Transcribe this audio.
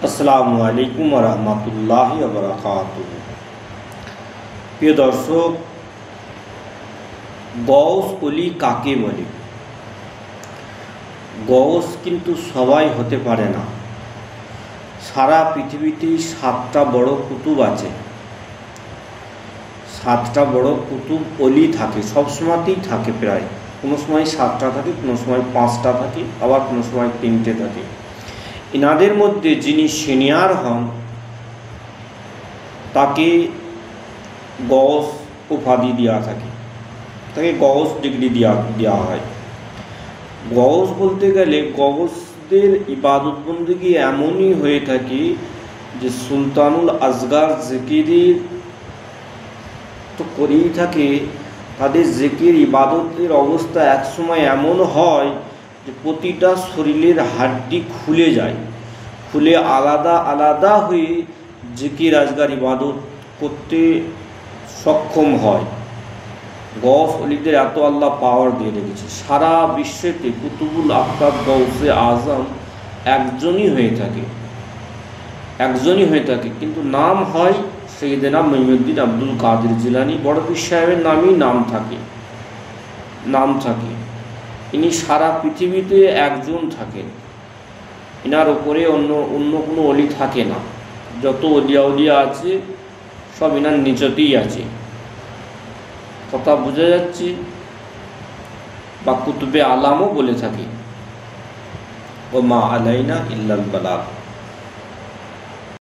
আসসালামু আলাইকুম ওয়া রাহমাতুল্লাহি ওয়া বারাকাতুহু। প্রিয় দর্শক, গৌস ওলি কাকে বলে? গৌস কিন্তু সবাই হতে পারে না। সারা পৃথিবীতে 7টা বড় কুতুব আছে। 7টা বড় কুতুব ওলি থাকে, সবসময়তেই থাকে। প্রায় কোনো সময় 7টা থাকে, কোনো সময় 5টা থাকে, আবার কোনো সময় 3টে থাকে। এনাদের মধ্যে যিনি সিনিয়র হন তাকে গৌস উপাধি দেওয়া থাকে, তাকে গৌস ডিগ্রি দেওয়া হয়। গৌস বলতে গেলে গৌসদের ইবাদত বন্দেগী এমনই হয়ে থাকে যে সুলতানুল আসগার জিকিরের তো করেই থাকে, তাদের জিকির ইবাদতের অবস্থা একসময় এমন হয় যে প্রতিটা শরীরের হাড্ডি খুলে যায়, খুলে আলাদা আলাদা হয়ে জিকির আজগার ইবাদত করতে সক্ষম হয়। গৌস অলিদের এত আল্লাহ পাওয়ার দিয়ে রেখেছে। সারা বিশ্বেতে কুতুবুল আফতাব গৌসে আজম একজনই হয়ে থাকে, কিন্তু নাম হয় সৈয়দনা মুঈনুদ্দিন আব্দুল কাদের জিলানী। বড় পীর সাহেবের নামই নাম থাকে। ইনি সারা পৃথিবীতে একজন থাকেন, এনার উপরে অন্য কোনো অলি থাকে না। যত অলিয়া আছে সব এনার নিচতেই আছে। কথা বোঝা যাচ্ছে? বা কুতুবে আলামও বলে থাকি। ও মা আলাইনা ইল্লাল বালাগ।